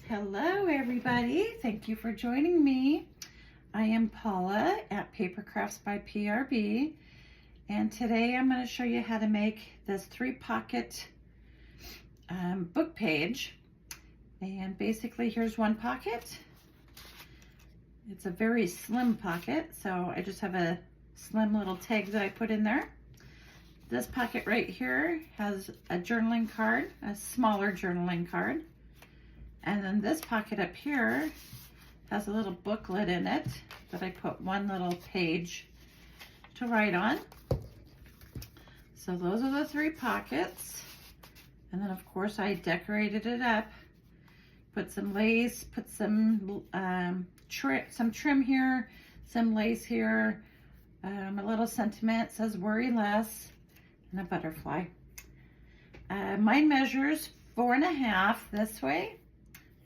Hello everybody, thank you for joining me. I am Paula at Paper Crafts by PRB, and today I'm going to show you how to make this 3-pocket book page. And basically here's one pocket. It's a very slim pocket, so I just have a slim little tag that I put in there. This pocket right here has a journaling card, a smaller journaling card. And then this pocket up here has a little booklet in it that I put one little page to write on. So those are the 3 pockets. And then of course I decorated it up. Put some lace, put some trim here, some lace here, a little sentiment, says worry less, and a butterfly. Mine measures 4.5 this way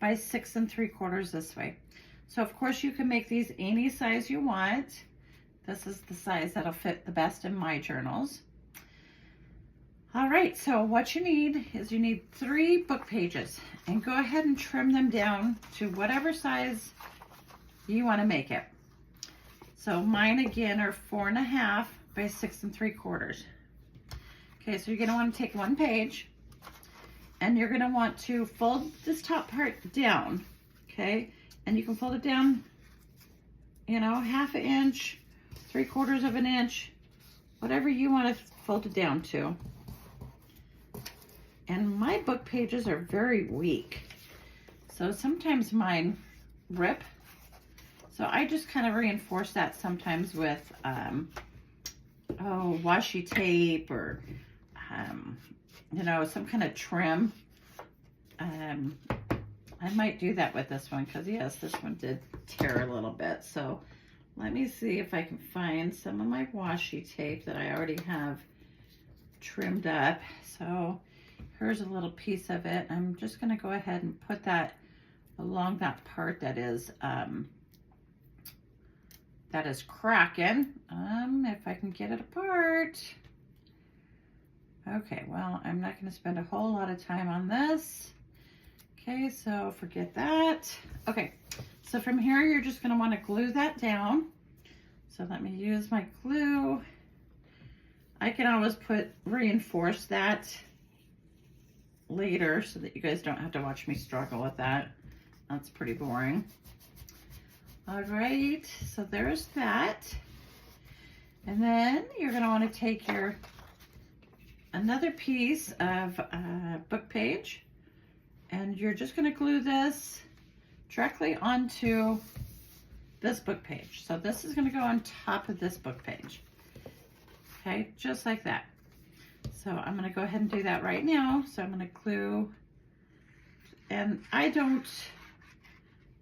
by 6 3/4 this way. So of course you can make these any size you want. This is the size that'll fit the best in my journals. All right, so what you need is you need 3 book pages, and go ahead and trim them down to whatever size you want to make it. So mine again are 4.5 by 6 3/4. Okay, so you're going to want to take one page, and you're going to want to fold this top part down, okay? And you can fold it down, you know, 1/2 inch, 3/4 of an inch, whatever you want to fold it down to. And my book pages are very weak, so sometimes mine rip. So I just kind of reinforce that sometimes with, washi tape or, you know, some kind of trim. I might do that with this one because yes, this one did tear a little bit. So let me see if I can find some of my washi tape that I already have trimmed up. So here's a little piece of it. I'm just going to go ahead and put that along that part that is cracking. If I can get it apart. Okay, well, I'm not going to spend a whole lot of time on this. Okay, so forget that. Okay, so from here, you're just going to want to glue that down. So let me use my glue. I can always reinforce that later so that you guys don't have to watch me struggle with that. That's pretty boring. All right, so there's that. And then you're going to want to take another piece of book page, and you're just going to glue this directly onto this book page. So this is going to go on top of this book page. Okay, just like that. So I'm going to go ahead and do that right now. So I'm going to glue, and I don't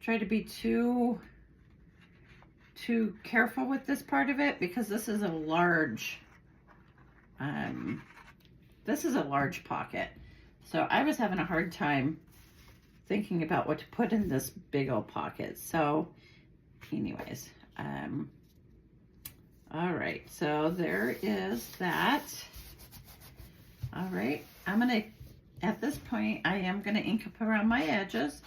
try to be too careful with this part of it because this is a large pocket. So I was having a hard time thinking about what to put in this big old pocket. So anyways, all right, so there is that. All right, at this point, I am gonna ink up around my edges.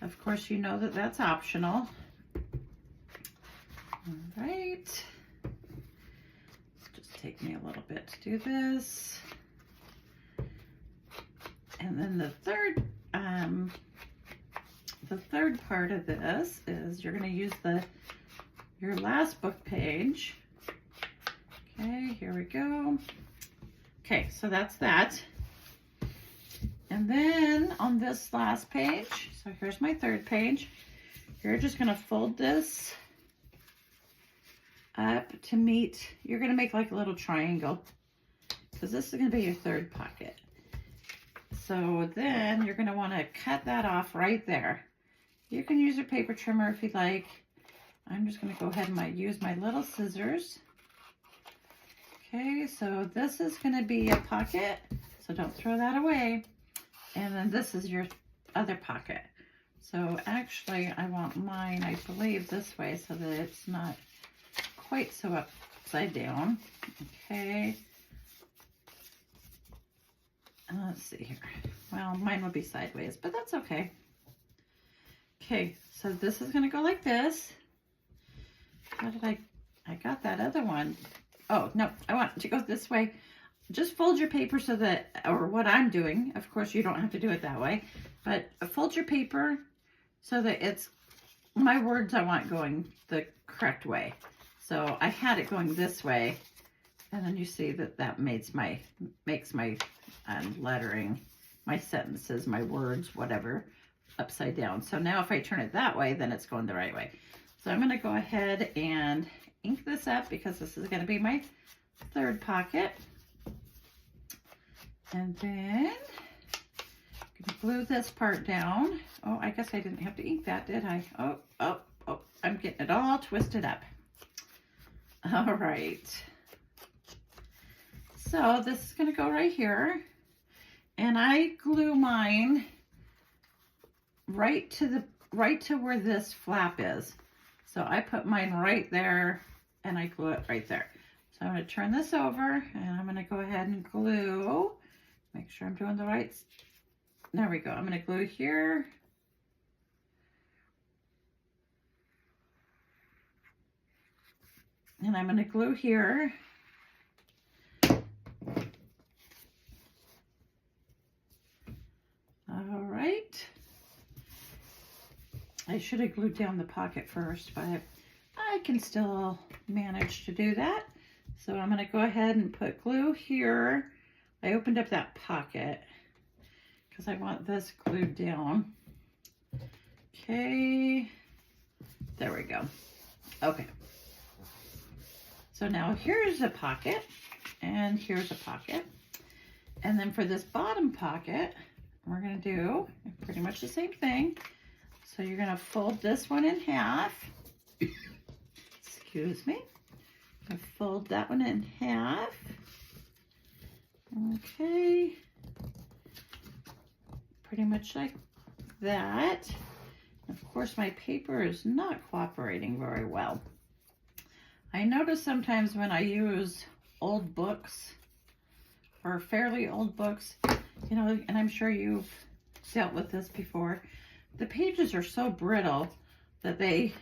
Of course, you know that that's optional. All right, just take me a little bit to do this. And then the third part of this is you're going to use your last book page. Okay, here we go. Okay, so that's that. And then on this last page, so here's my 3rd page, you're just going to fold this up to meet, you're going to make like a little triangle because this is going to be your 3rd pocket. So then you're going to want to cut that off right there. You can use your paper trimmer if you'd like. I'm just going to go ahead and use my little scissors. Okay, so this is going to be a pocket, so don't throw that away. And then this is your other pocket. So actually I want mine, I believe, this way so that it's not quite so upside down. Okay. Let's see here. Well, mine will be sideways, but that's okay. Okay, so this is gonna go like this. How did I got that other one. Oh, no, I want it to go this way. Just fold your paper so that, or what I'm doing, of course you don't have to do it that way, but fold your paper so that it's, my words I want going the correct way. So I had it going this way, and then you see that that makes my lettering, my sentences, my words, whatever, upside down. So now if I turn it that way, then it's going the right way. So I'm going to go ahead and ink this up because this is going to be my third pocket. And then I'm going to glue this part down. Oh, I guess I didn't have to ink that, did I? Oh, I'm getting it all twisted up. All right. So this is going to go right here. And I glue mine right to where this flap is. So I put mine right there and I glue it right there. So I'm going to turn this over and I'm going to go ahead and glue. Make sure I'm doing the right. There we go. I'm going to glue here. And I'm going to glue here. All right. I should have glued down the pocket first, but I can still manage to do that. So I'm going to go ahead and put glue here. I opened up that pocket because I want this glued down. Okay. There we go. Okay. So now here's a pocket, and here's a pocket. And then for this bottom pocket, we're going to do pretty much the same thing. So you're going to fold this one in half. Excuse me. I fold that one in half. Okay. Pretty much like that. Of course, my paper is not cooperating very well. I notice sometimes when I use old books or fairly old books, you know, and I'm sure you've dealt with this before, the pages are so brittle that they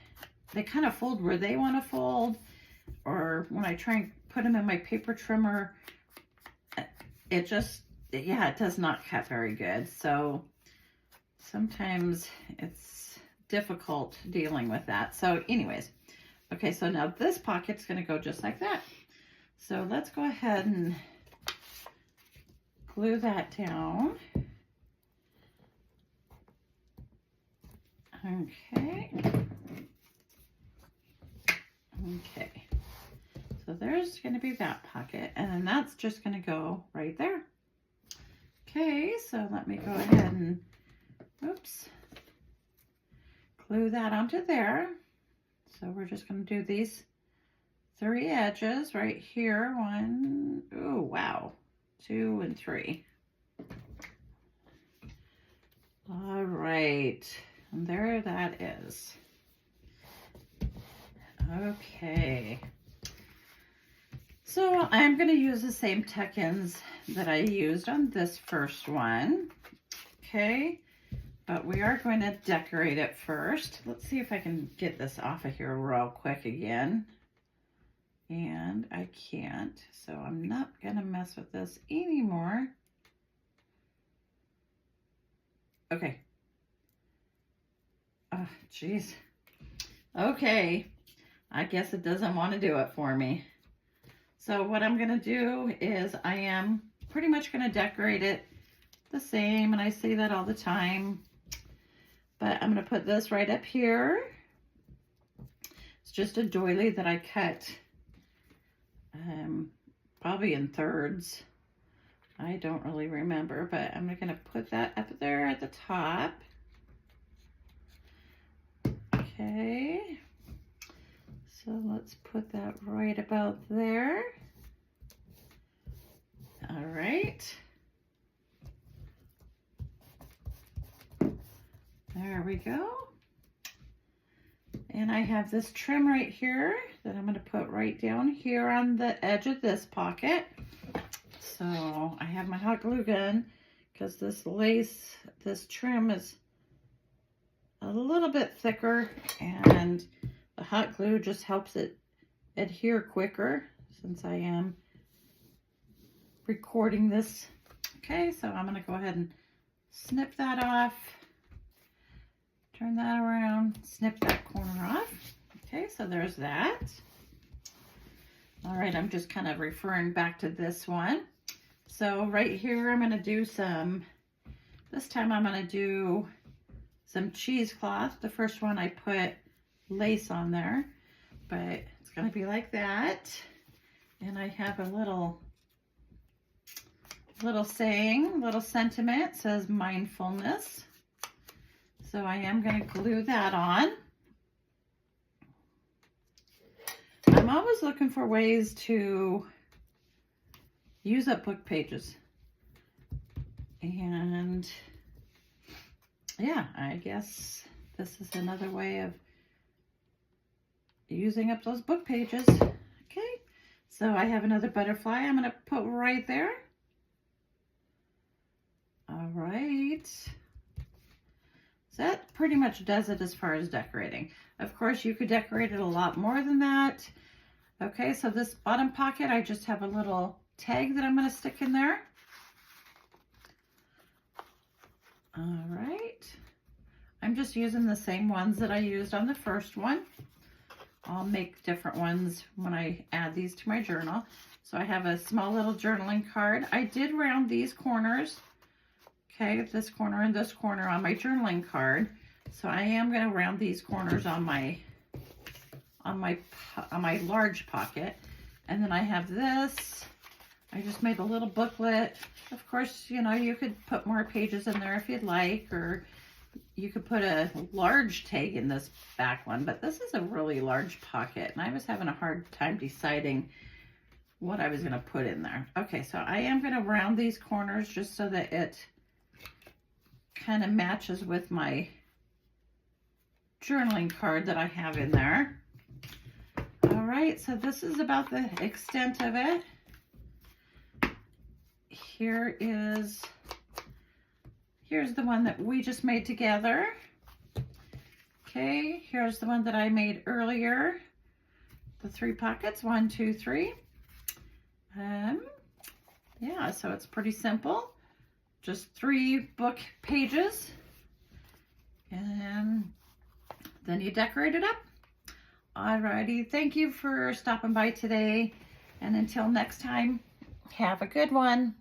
kind of fold where they want to fold, or when I try and put them in my paper trimmer, it just, yeah, it does not cut very good. So sometimes it's difficult dealing with that. So anyways, okay, so now this pocket's going to go just like that. So let's go ahead and glue that down. Okay. Okay. So there's going to be that pocket, and then that's just going to go right there. Okay, so let me go ahead and, oops, glue that onto there. So we're just going to do these 3 edges right here. 1, oh wow, 2 and 3. All right, and there that is. Okay. So I'm going to use the same tuck-ins that I used on this first one. Okay. But we are going to decorate it first. Let's see if I can get this off of here real quick again. And I can't, so I'm not gonna mess with this anymore. Okay. Oh, geez. Okay. I guess it doesn't want to do it for me. So what I'm gonna do is I am pretty much gonna decorate it the same, and I say that all the time. But I'm going to put this right up here. It's just a doily that I cut probably in thirds. I don't really remember, but I'm going to put that up there at the top. Okay. So let's put that right about there. All right. There we go. And I have this trim right here that I'm going to put right down here on the edge of this pocket. So I have my hot glue gun because this lace, this trim is a a little bit thicker, and the hot glue just helps it adhere quicker since I am recording this. Okay, so I'm going to go ahead and snip that off, turn that around, snip that corner off. Okay, so there's that. All right, I'm just kind of referring back to this one. So right here, I'm going to do this time I'm going to do some cheesecloth. The first one I put lace on there, but it's going to be like that. And I have a little saying, little sentiment. It says mindfulness. So I am going to glue that on. I'm always looking for ways to use up book pages. And yeah, I guess this is another way of using up those book pages. Okay, so I have another butterfly I'm going to put right there. All right. So that pretty much does it as far as decorating. Of course, you could decorate it a lot more than that. Okay, so this bottom pocket, I just have a little tag that I'm going to stick in there. All right. I'm just using the same ones that I used on the first one. I'll make different ones when I add these to my journal. So I have a small little journaling card. I did round these corners. Okay, this corner and this corner on my journaling card. So I am going to round these corners on my large pocket. And then I have this. I just made a little booklet. Of course, you know, you could put more pages in there if you'd like, or you could put a large tag in this back one, but this is a really large pocket, and I was having a hard time deciding what I was going to put in there. Okay, so I am going to round these corners just so that it kind of matches with my journaling card that I have in there. All right, so this is about the extent of it. Here's the one that we just made together. Okay, here's the one that I made earlier. The 3 pockets, 1, 2, 3. Yeah, so it's pretty simple. Just 3 book pages. And then you decorate it up. Alrighty, thank you for stopping by today. And until next time, have a good one.